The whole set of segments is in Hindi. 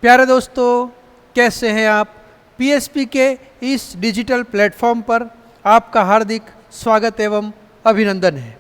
प्यारे दोस्तों, कैसे हैं आप। पीएसपी के इस डिजिटल प्लेटफॉर्म पर आपका हार्दिक स्वागत एवं अभिनंदन है।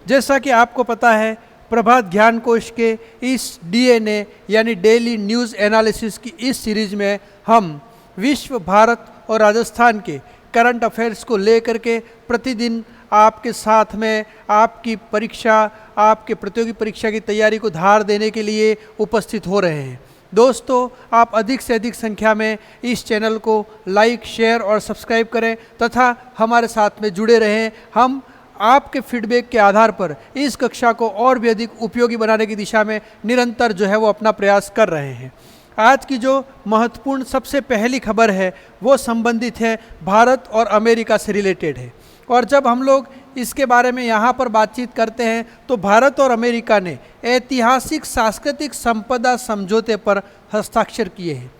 जैसा कि आपको पता है, प्रभात ज्ञान कोश के इस डीएनए यानी डेली न्यूज़ एनालिसिस की इस सीरीज में हम विश्व, भारत और राजस्थान के करंट अफेयर्स को लेकर के प्रतिदिन आपके साथ में आपकी परीक्षा, आपके प्रतियोगी परीक्षा की तैयारी को धार देने के लिए उपस्थित हो रहे हैं। दोस्तों, आप अधिक से अधिक संख्या में इस चैनल को लाइक, शेयर और सब्सक्राइब करें तथा हमारे साथ में जुड़े रहें। हम आपके फीडबैक के आधार पर इस कक्षा को और भी अधिक उपयोगी बनाने की दिशा में निरंतर जो है वो अपना प्रयास कर रहे हैं। आज की जो महत्वपूर्ण सबसे पहली खबर है वो संबंधित है भारत और अमेरिका से रिलेटेड है। और जब हम लोग इसके बारे में यहाँ पर बातचीत करते हैं तो भारत और अमेरिका ने ऐतिहासिक सांस्कृतिक संपदा समझौते पर हस्ताक्षर किए हैं।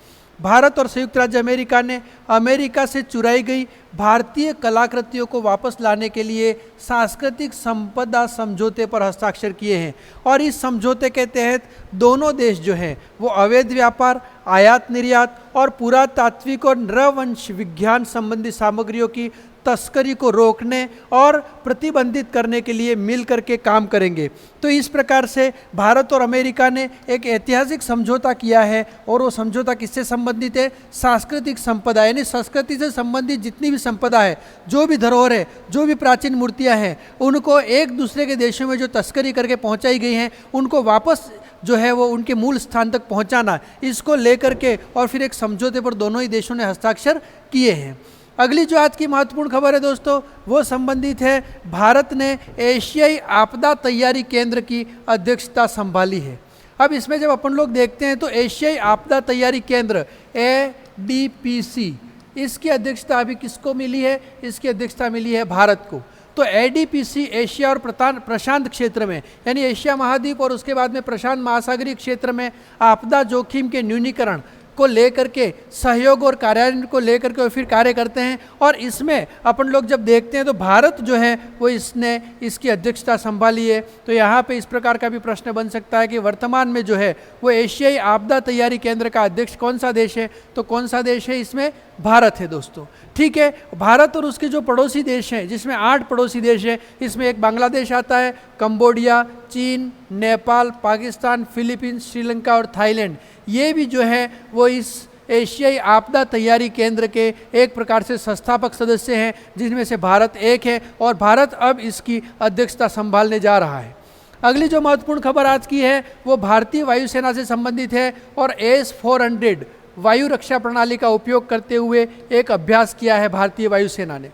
भारत और संयुक्त राज्य अमेरिका ने अमेरिका से चुराई गई भारतीय कलाकृतियों को वापस लाने के लिए सांस्कृतिक संपदा समझौते पर हस्ताक्षर किए हैं। और इस समझौते के तहत दोनों देश जो हैं वो अवैध व्यापार, आयात निर्यात और पुरातात्विक और नृवंश विज्ञान संबंधी सामग्रियों की तस्करी को रोकने और प्रतिबंधित करने के लिए मिल करके काम करेंगे। तो इस प्रकार से भारत और अमेरिका ने एक ऐतिहासिक समझौता किया है। और वो समझौता किससे संबंधित है? सांस्कृतिक संपदा, यानी संस्कृति से संबंधित जितनी भी संपदा है, जो भी धरोहर है, जो भी प्राचीन मूर्तियां हैं, उनको एक दूसरे के देशों में जो तस्करी करके पहुंचाई गई हैं उनको वापस जो है वो उनके मूल स्थान तक पहुंचाना, इसको लेकर के और फिर एक समझौते पर दोनों ही देशों ने हस्ताक्षर किए हैं। अगली जो आज की महत्वपूर्ण खबर है दोस्तों, वो संबंधित है भारत ने एशियाई आपदा तैयारी केंद्र की अध्यक्षता संभाली है। अब इसमें जब अपन लोग देखते हैं तो एशियाई आपदा तैयारी केंद्र ADPC, इसकी अध्यक्षता अभी किसको मिली है? इसकी अध्यक्षता मिली है भारत को। तो ADPC एशिया और प्रशांत क्षेत्र में, यानी एशिया महाद्वीप और उसके बाद में प्रशांत महासागरीय क्षेत्र में आपदा जोखिम के न्यूनीकरण को लेकर के सहयोग और कार्यान्वयन को लेकर के फिर कार्य करते हैं। और इसमें अपन लोग जब देखते हैं तो भारत जो है वो इसने इसकी अध्यक्षता संभाली है। तो यहाँ पे इस प्रकार का भी प्रश्न बन सकता है कि वर्तमान में जो है वो एशियाई आपदा तैयारी केंद्र का अध्यक्ष कौन सा देश है? तो कौन सा देश है? इसमें भारत है दोस्तों। ठीक है, भारत और उसके जो पड़ोसी देश हैं, जिसमें 8 पड़ोसी देश हैं, इसमें एक बांग्लादेश आता है, कंबोडिया, चीन, नेपाल, पाकिस्तान, फिलीपींस, श्रीलंका और थाईलैंड, ये भी जो है वो इस एशियाई आपदा तैयारी केंद्र के एक प्रकार से संस्थापक सदस्य हैं, जिनमें से भारत एक है। और भारत अब इसकी अध्यक्षता संभालने जा रहा है। अगली जो महत्वपूर्ण खबर आज की है वो भारतीय वायुसेना से संबंधित है। और S-400 वायु रक्षा प्रणाली का उपयोग करते हुए एक अभ्यास किया है भारतीय वायुसेना ने।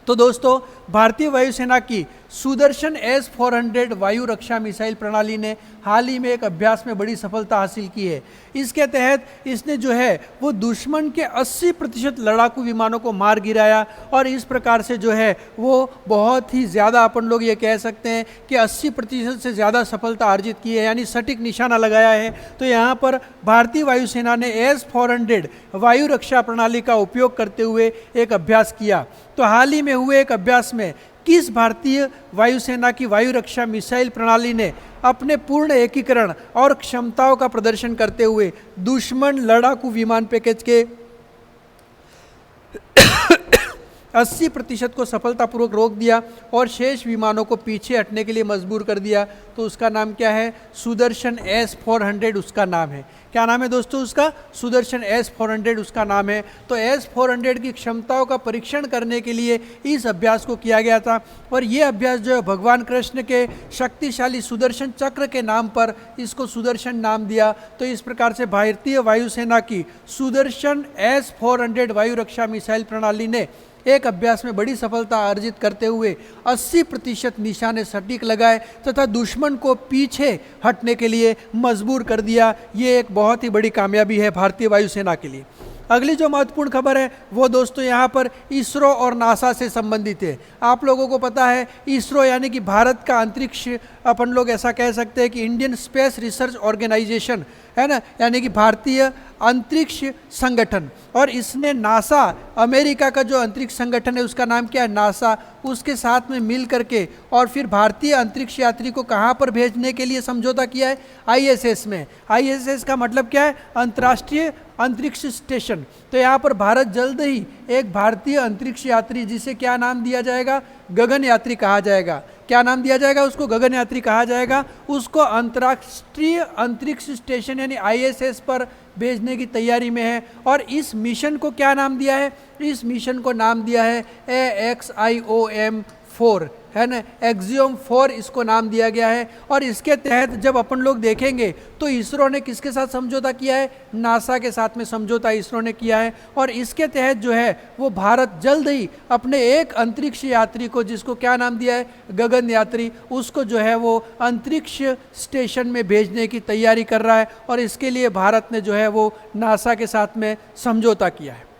तो दोस्तों, भारतीय वायुसेना की सुदर्शन S-400 वायु रक्षा मिसाइल प्रणाली ने हाल ही में एक अभ्यास में बड़ी सफलता हासिल की है। इसके तहत इसने जो है वो दुश्मन के 80% लड़ाकू विमानों को मार गिराया। और इस प्रकार से जो है वो बहुत ही ज़्यादा, अपन लोग ये कह सकते हैं कि 80% से ज़्यादा सफलता अर्जित की है, यानी सटीक निशाना लगाया है। तो यहाँ पर भारतीय वायुसेना ने S-400 वायु रक्षा प्रणाली का उपयोग करते हुए एक अभ्यास किया। तो हाल ही में हुए एक अभ्यास में किस भारतीय वायुसेना की वायु रक्षा मिसाइल प्रणाली ने अपने पूर्ण एकीकरण और क्षमताओं का प्रदर्शन करते हुए दुश्मन लड़ाकू विमान पैकेज के 80% को सफलतापूर्वक रोक दिया और शेष विमानों को पीछे हटने के लिए मजबूर कर दिया? तो उसका नाम क्या है? सुदर्शन S-400 उसका नाम है। क्या नाम है दोस्तों उसका? सुदर्शन S-400 उसका नाम है। तो S-400 की क्षमताओं का परीक्षण करने के लिए इस अभ्यास को किया गया था। और ये अभ्यास जो है भगवान कृष्ण के शक्तिशाली सुदर्शन चक्र के नाम पर इसको सुदर्शन नाम दिया। तो इस प्रकार से भारतीय वायुसेना की सुदर्शन S-400 वायु रक्षा मिसाइल प्रणाली ने एक अभ्यास में बड़ी सफलता अर्जित करते हुए 80% निशाने सटीक लगाए तथा दुश्मन को पीछे हटने के लिए मजबूर कर दिया। ये एक बहुत ही बड़ी कामयाबी है भारतीय वायुसेना के लिए। अगली जो महत्वपूर्ण खबर है वो दोस्तों यहाँ पर इसरो और नासा से संबंधित है। आप लोगों को पता है इसरो यानी कि भारत का अंतरिक्ष, अपन लोग ऐसा कह सकते हैं कि इंडियन स्पेस रिसर्च ऑर्गेनाइजेशन है ना, यानी कि भारतीय अंतरिक्ष संगठन। और इसने नासा, अमेरिका का जो अंतरिक्ष संगठन है उसका नाम क्या है, नासा, उसके साथ में मिल करके और फिर भारतीय अंतरिक्ष यात्री को कहाँ पर भेजने के लिए समझौता किया है, आईएसएस में। आईएसएस का मतलब क्या है, अंतर्राष्ट्रीय अंतरिक्ष स्टेशन। तो यहाँ पर भारत जल्द ही एक भारतीय अंतरिक्ष यात्री, जिसे क्या नाम दिया जाएगा, गगन यात्री कहा जाएगा। क्या नाम दिया जाएगा उसको, गगन यात्री कहा जाएगा। उसको अंतर्राष्ट्रीय अंतरिक्ष स्टेशन यानी आईएसएस पर भेजने की तैयारी में है। और इस मिशन को क्या नाम दिया है, इस मिशन को नाम दिया है AXIOM-4, है ना, एक्सियोम 4 इसको नाम दिया गया है। और इसके तहत जब अपन लोग देखेंगे तो इसरो ने किसके साथ समझौता किया है, नासा के साथ में समझौता इसरो ने किया है। और इसके तहत जो है वो भारत जल्द ही अपने एक अंतरिक्ष यात्री को, जिसको क्या नाम दिया है, गगन यात्री, उसको जो है वो अंतरिक्ष स्टेशन में भेजने की तैयारी कर रहा है। और इसके लिए भारत ने जो है वो नासा के साथ में समझौता किया है।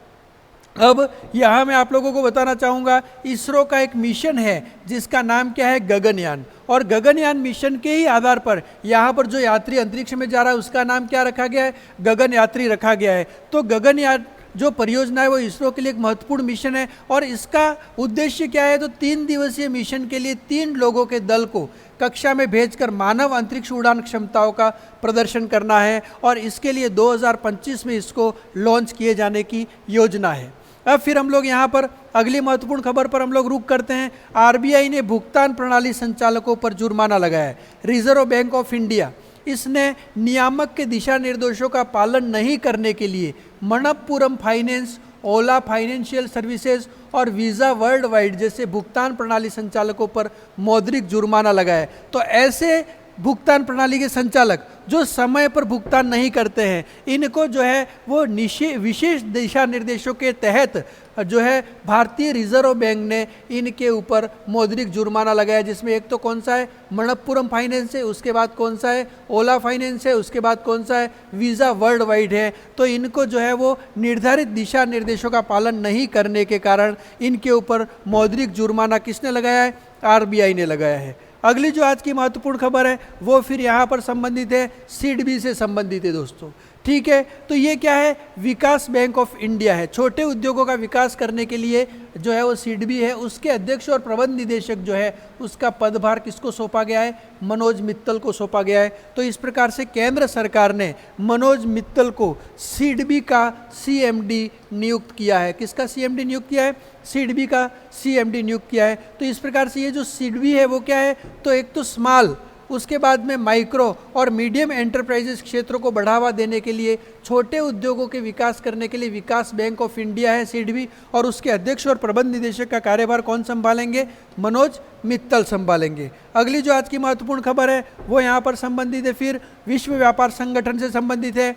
अब यहाँ मैं आप लोगों को बताना चाहूँगा, इसरो का एक मिशन है जिसका नाम क्या है, गगनयान। और गगनयान मिशन के ही आधार पर यहाँ पर जो यात्री अंतरिक्ष में जा रहा है उसका नाम क्या रखा गया है, गगन यात्री रखा गया है। तो गगनयान जो परियोजना है वो इसरो के लिए एक महत्वपूर्ण मिशन है। और इसका उद्देश्य क्या है, तो 3 दिवसीय मिशन के लिए 3 लोगों के दल को कक्षा में भेजकर मानव अंतरिक्ष उड़ान क्षमताओं का प्रदर्शन करना है। और इसके लिए 2025 में इसको लॉन्च किए जाने की योजना है। अब फिर हम लोग यहाँ पर अगली महत्वपूर्ण खबर पर हम लोग रुक करते हैं। आरबीआई ने भुगतान प्रणाली संचालकों पर जुर्माना लगाया है। रिजर्व बैंक ऑफ इंडिया, इसने नियामक के दिशा निर्देशों का पालन नहीं करने के लिए मनप्पुरम फाइनेंस, ओला फाइनेंशियल सर्विसेज और वीज़ा वर्ल्ड वाइड जैसे भुगतान प्रणाली संचालकों पर मौद्रिक जुर्माना लगाया है। तो ऐसे भुगतान प्रणाली के संचालक जो समय पर भुगतान नहीं करते हैं, इनको जो है वो विशेष दिशा निर्देशों के तहत जो है भारतीय रिजर्व बैंक ने इनके ऊपर मौद्रिक जुर्माना लगाया। जिसमें एक तो कौन सा है, मनप्पुरम फाइनेंस है, उसके बाद कौन सा है, ओला फाइनेंस है, उसके बाद कौन सा है, वीज़ा वर्ल्ड वाइड है। तो इनको जो है वो निर्धारित दिशा निर्देशों का पालन नहीं करने के कारण इनके ऊपर मौद्रिक जुर्माना किसने लगाया है, आरबीआई ने लगाया है। अगली जो आज की महत्वपूर्ण खबर है वो फिर यहाँ पर संबंधित है, सिडबी से संबंधित है दोस्तों। ठीक है, तो ये क्या है, विकास बैंक ऑफ इंडिया है। छोटे उद्योगों का विकास करने के लिए जो है वो सिडबी है। उसके अध्यक्ष और प्रबंध निदेशक जो है उसका पदभार किसको सौंपा गया है, मनोज मित्तल को सौंपा गया है। तो इस प्रकार से केंद्र सरकार ने मनोज मित्तल को सिडबी का सीएमडी नियुक्त किया है। किसका सीएमडी नियुक्त किया है, सिडबी का सीएमडी नियुक्त किया है। तो इस प्रकार से ये जो सिडबी है वो क्या है, तो एक तो स्मॉल, उसके बाद में माइक्रो और मीडियम एंटरप्राइजेस क्षेत्रों को बढ़ावा देने के लिए, छोटे उद्योगों के विकास करने के लिए विकास बैंक ऑफ इंडिया है सिडबी। और उसके अध्यक्ष और प्रबंध निदेशक का कार्यभार कौन संभालेंगे, मनोज मित्तल संभालेंगे। अगली जो आज की महत्वपूर्ण खबर है वो यहाँ पर संबंधित है, फिर विश्व व्यापार संगठन से संबंधित है।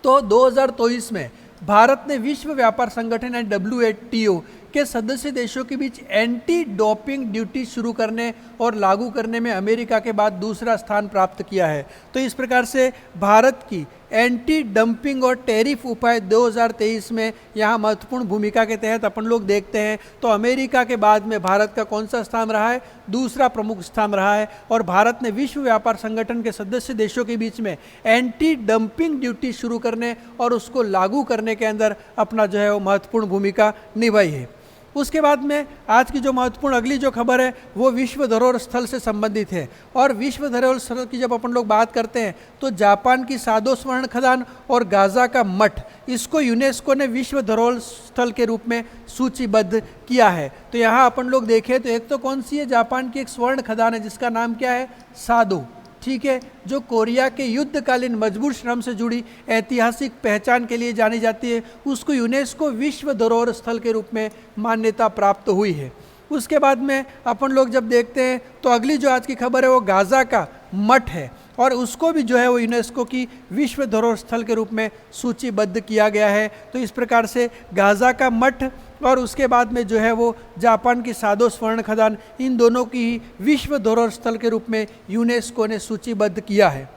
तो 2023 में भारत ने विश्व व्यापार संगठन यानी WTO के सदस्य देशों के बीच एंटी डोपिंग ड्यूटी शुरू करने और लागू करने में अमेरिका के बाद दूसरा स्थान प्राप्त किया है। तो इस प्रकार से भारत की एंटी डंपिंग और टैरिफ उपाय 2023 में यहाँ महत्वपूर्ण भूमिका के तहत अपन लोग देखते हैं। तो अमेरिका के बाद में भारत का कौन सा स्थान रहा है, दूसरा प्रमुख स्थान रहा है। और भारत ने विश्व व्यापार संगठन के सदस्य देशों के बीच में एंटी डंपिंग ड्यूटी शुरू करने और उसको लागू करने के अंदर अपना जो है वो महत्वपूर्ण भूमिका निभाई है। उसके बाद में आज की जो महत्वपूर्ण अगली जो खबर है वो विश्व धरोहर स्थल से संबंधित है। और विश्व धरोहर स्थल की जब अपन लोग बात करते हैं तो जापान की सादो स्वर्ण खदान और गाजा का मठ, इसको यूनेस्को ने विश्व धरोहर स्थल के रूप में सूचीबद्ध किया है। तो यहाँ अपन लोग देखें तो एक तो कौन सी है, जापान की एक स्वर्ण खदान है जिसका नाम क्या है, सादो। ठीक है, जो कोरिया के युद्धकालीन मजबूर श्रम से जुड़ी ऐतिहासिक पहचान के लिए जानी जाती है, उसको यूनेस्को विश्व धरोहर स्थल के रूप में मान्यता प्राप्त हुई है। उसके बाद में अपन लोग जब देखते हैं तो अगली जो आज की खबर है वो गाजा का मठ है और उसको भी जो है वो यूनेस्को की विश्व धरोहर स्थल के रूप में सूचीबद्ध किया गया है। तो इस प्रकार से गाजा का मठ और उसके बाद में जो है वो जापान की सादो स्वर्ण खदान, इन दोनों की ही विश्व धरोहर स्थल के रूप में यूनेस्को ने सूचीबद्ध किया है।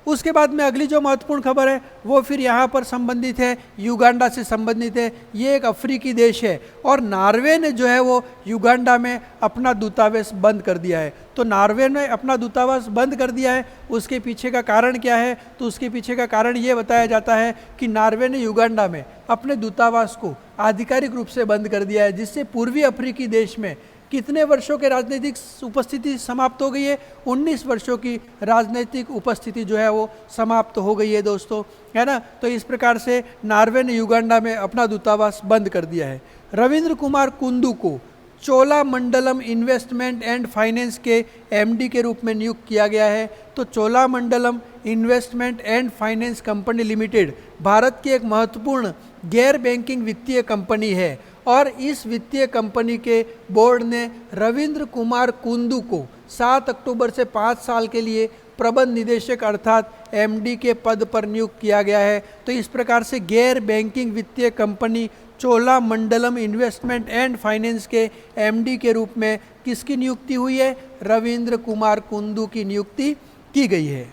उसके बाद में अगली जो महत्वपूर्ण खबर है वो फिर यहाँ पर संबंधित है, युगांडा से संबंधित है। ये एक अफ्रीकी देश है और नॉर्वे ने जो है वो युगांडा में अपना दूतावास बंद कर दिया है। तो नॉर्वे ने अपना दूतावास बंद कर दिया है, उसके पीछे का कारण क्या है? तो उसके पीछे का कारण ये बताया जाता है कि नॉर्वे ने युगांडा में अपने दूतावास को आधिकारिक रूप से बंद कर दिया है, जिससे पूर्वी अफ्रीकी देश में कितने वर्षों के राजनीतिक उपस्थिति समाप्त हो गई है? 19 वर्षों की राजनीतिक उपस्थिति जो है वो समाप्त हो गई है दोस्तों, है ना। तो इस प्रकार से नॉर्वे ने युगांडा में अपना दूतावास बंद कर दिया है। रविंद्र कुमार कुंदू को चोलामंडलम इन्वेस्टमेंट एंड फाइनेंस के एमडी के रूप में नियुक्त किया गया है। तो Cholamandalam investment and finance company limited Bharat की एक महत्वपूर्ण गैर बैंकिंग वित्तीय कंपनी है और इस वित्तीय कंपनी के बोर्ड ने रविंद्र कुमार कुंदू को 7 अक्टूबर से 5 साल के लिए प्रबंध निदेशक अर्थात एमडी के पद पर नियुक्त किया गया है। तो इस प्रकार से गैर बैंकिंग वित्तीय company Cholamandalam investment and finance के एमडी के रूप में किसकी नियुक्ति हुई है? रविंद्र कुमार कुंदू की नियुक्ति की गई है।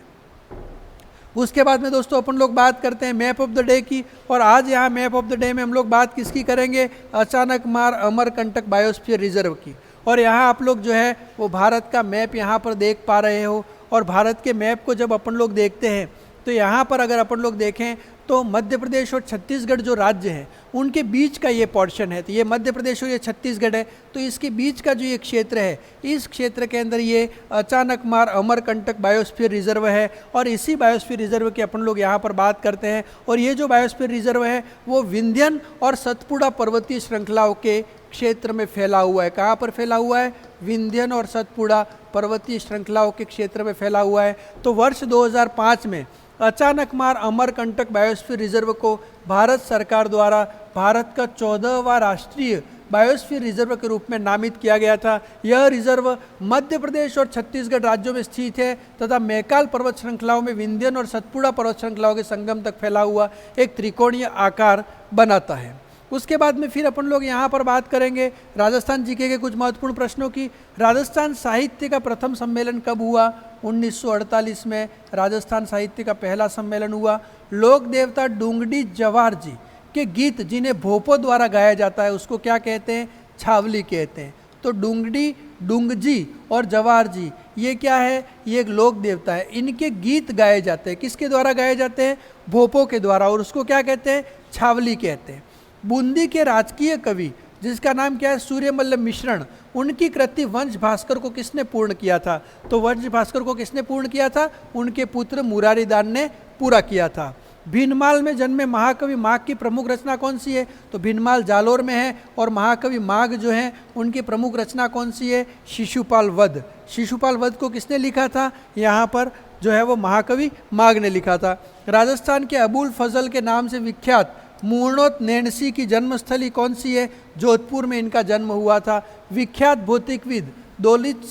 उसके बाद में दोस्तों अपन लोग बात करते हैं मैप ऑफ द डे की, और आज यहाँ मैप ऑफ द डे में हम लोग बात किसकी करेंगे? अचानकमार अमरकंटक बायोस्फीयर रिजर्व की। और यहाँ आप लोग जो है वो भारत का मैप यहाँ पर देख पा रहे हो, और भारत के मैप को जब अपन लोग देखते हैं तो यहाँ पर अगर अपन लोग देखें तो मध्य प्रदेश और छत्तीसगढ़ जो राज्य हैं उनके बीच का ये पोर्शन है। तो ये मध्य प्रदेश और ये छत्तीसगढ़ है, तो इसके बीच का जो ये क्षेत्र है, इस क्षेत्र के अंदर ये अचानकमार अमरकंटक बायोस्फीयर रिजर्व है। और इसी बायोस्फीयर रिजर्व की अपन लोग यहाँ पर बात करते हैं। और ये जो बायोस्फीयर रिजर्व है वो विंध्यन और सतपुड़ा पर्वतीय श्रृंखलाओं के क्षेत्र में फैला हुआ है। कहाँ पर फैला हुआ है? विंध्यन और सतपुड़ा पर्वतीय श्रृंखलाओं के क्षेत्र में फैला हुआ है। तो वर्ष 2005 में अचानकमार अमरकंटक बायोस्फीयर रिजर्व को भारत सरकार द्वारा भारत का 14वां राष्ट्रीय बायोस्फीयर रिजर्व के रूप में नामित किया गया था। यह रिजर्व मध्य प्रदेश और छत्तीसगढ़ राज्यों में स्थित है तथा मैकाल पर्वत श्रृंखलाओं में विंध्यन और सतपुड़ा पर्वत श्रृंखलाओं के संगम तक फैला हुआ एक त्रिकोणीय आकार बनाता है। उसके बाद में फिर अपन लोग यहाँ पर बात करेंगे राजस्थान जीके के कुछ महत्वपूर्ण प्रश्नों की। राजस्थान साहित्य का प्रथम सम्मेलन कब हुआ? 1948 में राजस्थान साहित्य का पहला सम्मेलन हुआ। लोक देवता डूंगडी जवाहर जी के गीत जिन्हें भोपो द्वारा गाया जाता है उसको क्या कहते हैं? छावली कहते हैं। तो डूंगडी, डूंगजी और जवाहर जी ये क्या है? ये एक लोक देवता है। इनके गीत गाए जाते हैं। किसके द्वारा गाए जाते हैं? भोपो के द्वारा, और उसको क्या कहते हैं? छावली कहते हैं। बूंदी के राजकीय कवि जिसका नाम क्या है? सूर्यमल्ल मिश्रण, उनकी कृति वंश भास्कर को किसने पूर्ण किया था? तो वंश भास्कर को किसने पूर्ण किया था? उनके पुत्र मुरारी दान ने पूरा किया था। भीनमाल में जन्मे महाकवि माघ की प्रमुख रचना कौन सी है? तो भीनमाल जालोर में है, और महाकवि माघ जो हैं उनकी प्रमुख रचना कौन सी है? शिशुपाल वध। शिशुपाल वध को किसने लिखा था? यहाँ पर जो है वो महाकवि माघ ने लिखा था। राजस्थान के अबुल फजल के नाम से विख्यात मूर्णोत नैणसी की जन्मस्थली कौन सी है? जोधपुर में इनका जन्म हुआ था। विख्यात भौतिकविद दौलत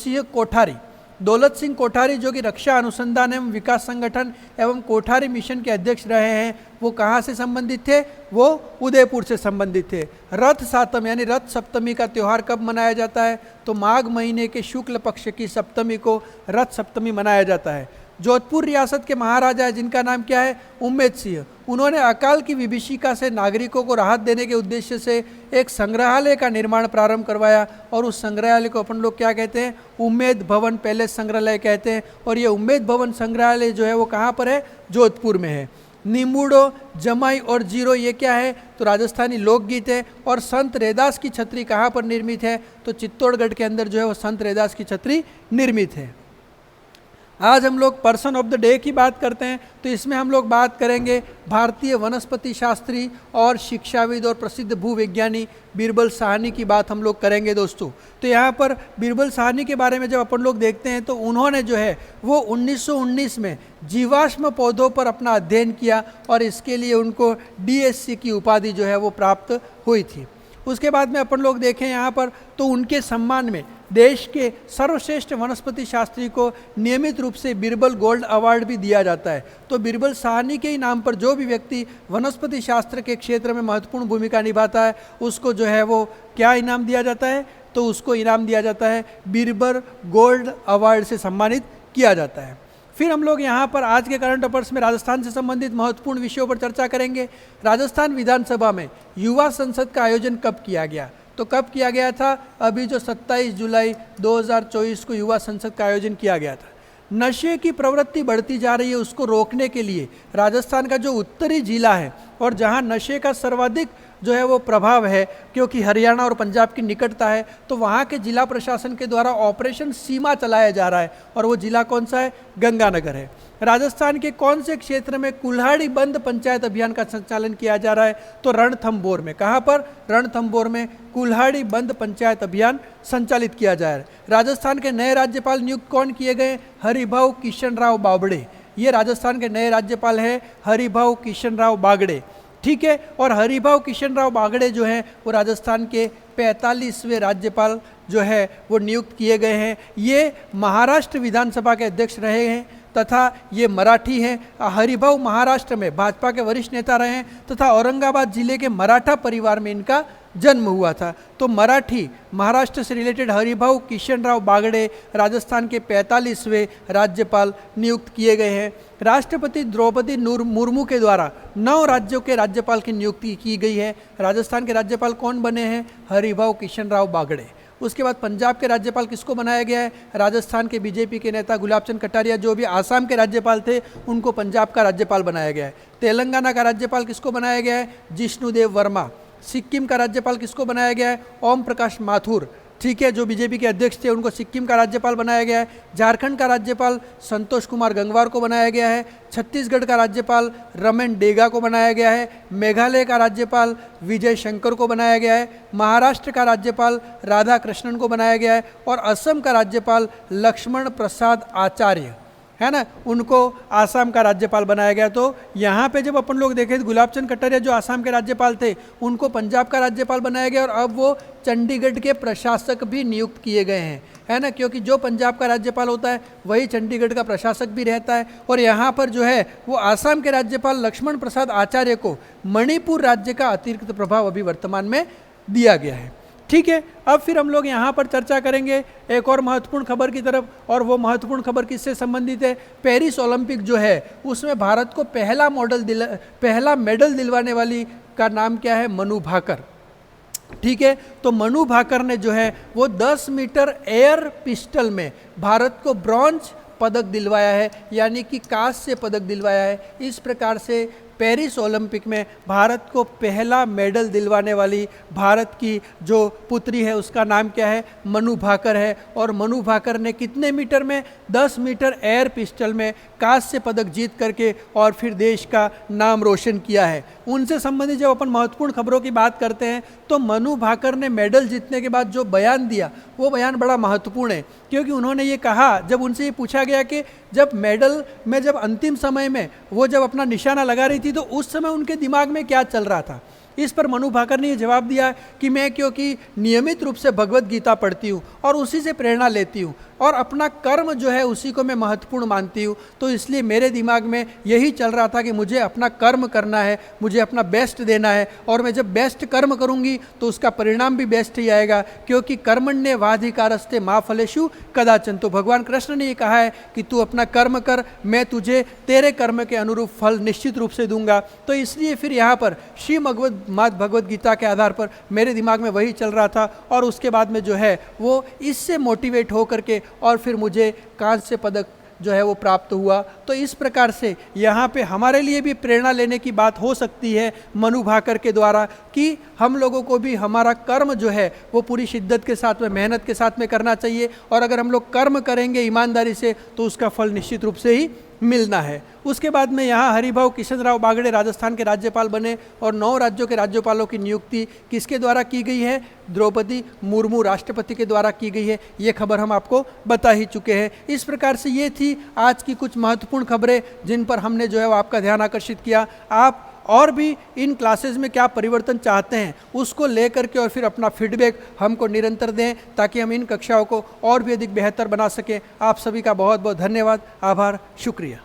सिंह कोठारी जो कि रक्षा अनुसंधान एवं विकास संगठन एवं कोठारी मिशन के अध्यक्ष रहे हैं, वो कहाँ से संबंधित थे? वो उदयपुर से संबंधित थे। रथ सातम यानी रथ सप्तमी का त्यौहार कब मनाया जाता है? तो माघ महीने के शुक्ल पक्ष की सप्तमी को रथ सप्तमी मनाया जाता है। जोधपुर रियासत के महाराजा है जिनका नाम क्या है? उम्मेद सिंह। उन्होंने अकाल की विभीषिका से नागरिकों को राहत देने के उद्देश्य से एक संग्रहालय का निर्माण प्रारंभ करवाया, और उस संग्रहालय को अपन लोग क्या कहते हैं? उम्मेद भवन पैलेस संग्रहालय कहते हैं। और ये उम्मेद भवन संग्रहालय जो है वो कहाँ पर है? जोधपुर में है। निम्बूडो, जमाई और जीरो ये क्या है? तो राजस्थानी लोकगीत है। और संत रैदास की छतरी कहाँ पर निर्मित है? तो चित्तौड़गढ़ के अंदर जो है वो संत रैदास की छतरी निर्मित है। आज हम लोग पर्सन ऑफ द डे की बात करते हैं, तो इसमें हम लोग बात करेंगे भारतीय वनस्पति शास्त्री और शिक्षाविद और प्रसिद्ध भूविज्ञानी बीरबल साहनी की बात हम लोग करेंगे दोस्तों। तो यहाँ पर बीरबल साहनी के बारे में जब अपन लोग देखते हैं तो उन्होंने जो है वो 1919 में जीवाश्म पौधों पर अपना अध्ययन किया, और इसके लिए उनको DSc की उपाधि जो है वो प्राप्त हुई थी। उसके बाद में अपन लोग देखें यहाँ पर तो उनके सम्मान में देश के सर्वश्रेष्ठ वनस्पति शास्त्री को नियमित रूप से बीरबल गोल्ड अवार्ड भी दिया जाता है। तो बीरबल साहनी के ही नाम पर जो भी व्यक्ति वनस्पति शास्त्र के क्षेत्र में महत्वपूर्ण भूमिका निभाता है उसको जो है वो क्या इनाम दिया जाता है? तो उसको इनाम दिया जाता है बीरबल गोल्ड अवार्ड से सम्मानित किया जाता है। फिर हम लोग यहाँ पर आज के करंट अफेयर्स में राजस्थान से संबंधित महत्वपूर्ण विषयों पर चर्चा करेंगे। राजस्थान विधानसभा में युवा संसद का आयोजन कब किया गया? तो कब किया गया था? अभी जो 27 जुलाई 2024 को युवा संसद का आयोजन किया गया था। नशे की प्रवृत्ति बढ़ती जा रही है, उसको रोकने के लिए राजस्थान का जो उत्तरी जिला है और जहां नशे का सर्वाधिक जो है वो प्रभाव है, क्योंकि हरियाणा और पंजाब की निकटता है, तो वहां के जिला प्रशासन के द्वारा ऑपरेशन सीमा चलाया जा रहा है। और वो जिला कौन सा है? गंगानगर है। राजस्थान के कौन से क्षेत्र में कुल्हाड़ी बंद पंचायत अभियान का संचालन किया जा रहा है? तो रणथंभौर में। कहाँ पर? रणथंभौर में कुल्हाड़ी बंद पंचायत अभियान संचालित किया जा रहा है। राजस्थान के नए राज्यपाल नियुक्त कौन किए गए? हरिभाऊ किशन राव बावड़े। ये राजस्थान के नए राज्यपाल हैं हरिभाऊ किशन राव बागड़े, ठीक है। और हरिभाऊ किशन राव बागड़े जो हैं वो राजस्थान के 45वें राज्यपाल जो है वो नियुक्त किए गए हैं। ये महाराष्ट्र विधानसभा के अध्यक्ष रहे हैं तथा ये मराठी हैं। हरिभाऊ महाराष्ट्र में भाजपा के वरिष्ठ नेता रहे हैं तथा औरंगाबाद जिले के मराठा परिवार में इनका जन्म हुआ था। तो मराठी महाराष्ट्र से रिलेटेड हरिभाऊ किशन राव बागड़े राजस्थान के 45वें राज्यपाल नियुक्त किए गए हैं। राष्ट्रपति द्रौपदी मुर्मू के द्वारा 9 राज्यों के राज्यपाल की नियुक्ति की गई है। राजस्थान के राज्यपाल कौन बने हैं? हरिभाऊ किशन राव बागड़े। उसके बाद पंजाब के राज्यपाल किसको बनाया गया है? राजस्थान के बीजेपी के नेता गुलाब चंद कटारिया, जो भी आसाम के राज्यपाल थे, उनको पंजाब का राज्यपाल बनाया गया है। तेलंगाना का राज्यपाल किसको बनाया गया है? जिष्णुदेव वर्मा। सिक्किम का राज्यपाल किसको बनाया गया है? ओम प्रकाश माथुर, ठीक है, जो बीजेपी के अध्यक्ष थे, उनको सिक्किम का राज्यपाल बनाया गया है। झारखंड का राज्यपाल संतोष कुमार गंगवार को बनाया गया है। छत्तीसगढ़ का राज्यपाल रमन डेगा को बनाया गया है। मेघालय का राज्यपाल विजय शंकर को बनाया गया है। महाराष्ट्र का राज्यपाल राधा कृष्णन को बनाया गया है। और असम का राज्यपाल लक्ष्मण प्रसाद आचार्य, है ना, उनको आसाम का राज्यपाल बनाया गया। तो यहाँ पे जब अपन लोग देखें तो गुलाब चंद कटारिया जो आसाम के राज्यपाल थे, उनको पंजाब का राज्यपाल बनाया गया और अब वो चंडीगढ़ के प्रशासक भी नियुक्त किए गए हैं, है ना, क्योंकि जो पंजाब का राज्यपाल होता है वही चंडीगढ़ का प्रशासक भी रहता है। और यहाँ पर जो है वो आसाम के राज्यपाल लक्ष्मण प्रसाद आचार्य को मणिपुर राज्य का अतिरिक्त प्रभाव अभी वर्तमान में दिया गया है, ठीक है। अब फिर हम लोग यहाँ पर चर्चा करेंगे एक और महत्वपूर्ण खबर की तरफ, और वो महत्वपूर्ण खबर किससे संबंधित है? पेरिस ओलंपिक जो है उसमें भारत को पहला मेडल दिलवाने वाली का नाम क्या है? मनु भाकर, ठीक है। तो मनु भाकर ने जो है वो 10 मीटर एयर पिस्टल में भारत को ब्रॉन्ज पदक दिलवाया है, यानी कि कांस्य पदक दिलवाया है। इस प्रकार से पेरिस ओलंपिक में भारत को पहला मेडल दिलवाने वाली भारत की जो पुत्री है उसका नाम क्या है? मनु भाकर है। और मनु भाकर ने कितने मीटर में? 10 मीटर एयर पिस्टल में कांस्य पदक जीत करके और फिर देश का नाम रोशन किया है। उनसे संबंधित जब अपन महत्वपूर्ण खबरों की बात करते हैं तो मनु भाकर ने मेडल जीतने के बाद जो बयान दिया वो बयान बड़ा महत्वपूर्ण है, क्योंकि उन्होंने ये कहा, जब उनसे ये पूछा गया कि जब मेडल में जब अंतिम समय में वो जब अपना निशाना लगा रही थी तो उस समय उनके दिमाग में क्या चल रहा था। इस पर मनु भाकर ने ये जवाब दिया कि मैं क्योंकि नियमित रूप से भगवत गीता पढ़ती हूँ और उसी से प्रेरणा लेती हूँ और अपना कर्म जो है उसी को मैं महत्वपूर्ण मानती हूँ, तो इसलिए मेरे दिमाग में यही चल रहा था कि मुझे अपना कर्म करना है, मुझे अपना बेस्ट देना है, और मैं जब बेस्ट कर्म करूँगी तो उसका परिणाम भी बेस्ट ही आएगा, क्योंकि कर्मण्य वाधिकारस्ते माँ फलेषु कदाचन। तो भगवान कृष्ण ने ये कहा है कि तू अपना कर्म कर, मैं तुझे तेरे कर्म के अनुरूप फल निश्चित रूप से दूंगा। तो इसलिए फिर यहाँ पर श्री भगवद गीता के आधार पर मेरे दिमाग में वही चल रहा था, और उसके बाद में जो है वो इससे मोटिवेट हो करके और फिर मुझे कांस्य पदक जो है वो प्राप्त हुआ। तो इस प्रकार से यहाँ पे हमारे लिए भी प्रेरणा लेने की बात हो सकती है मनु भाकर के द्वारा कि हम लोगों को भी हमारा कर्म जो है वो पूरी शिद्दत के साथ में, मेहनत के साथ में करना चाहिए, और अगर हम लोग कर्म करेंगे ईमानदारी से तो उसका फल निश्चित रूप से ही मिलना है। उसके बाद में यहाँ हरिभाऊ किशन राव बागड़े राजस्थान के राज्यपाल बने और 9 राज्यों के राज्यपालों की नियुक्ति किसके द्वारा की गई है? द्रौपदी मुर्मू राष्ट्रपति के द्वारा की गई है। ये खबर हम आपको बता ही चुके हैं। इस प्रकार से ये थी आज की कुछ महत्वपूर्ण खबरें जिन पर हमने जो है वो आपका ध्यान आकर्षित किया। आप और भी इन क्लासेस में क्या परिवर्तन चाहते हैं उसको लेकर के और फिर अपना फीडबैक हमको निरंतर दें, ताकि हम इन कक्षाओं को और भी अधिक बेहतर बना सकें। आप सभी का बहुत बहुत धन्यवाद, आभार, शुक्रिया।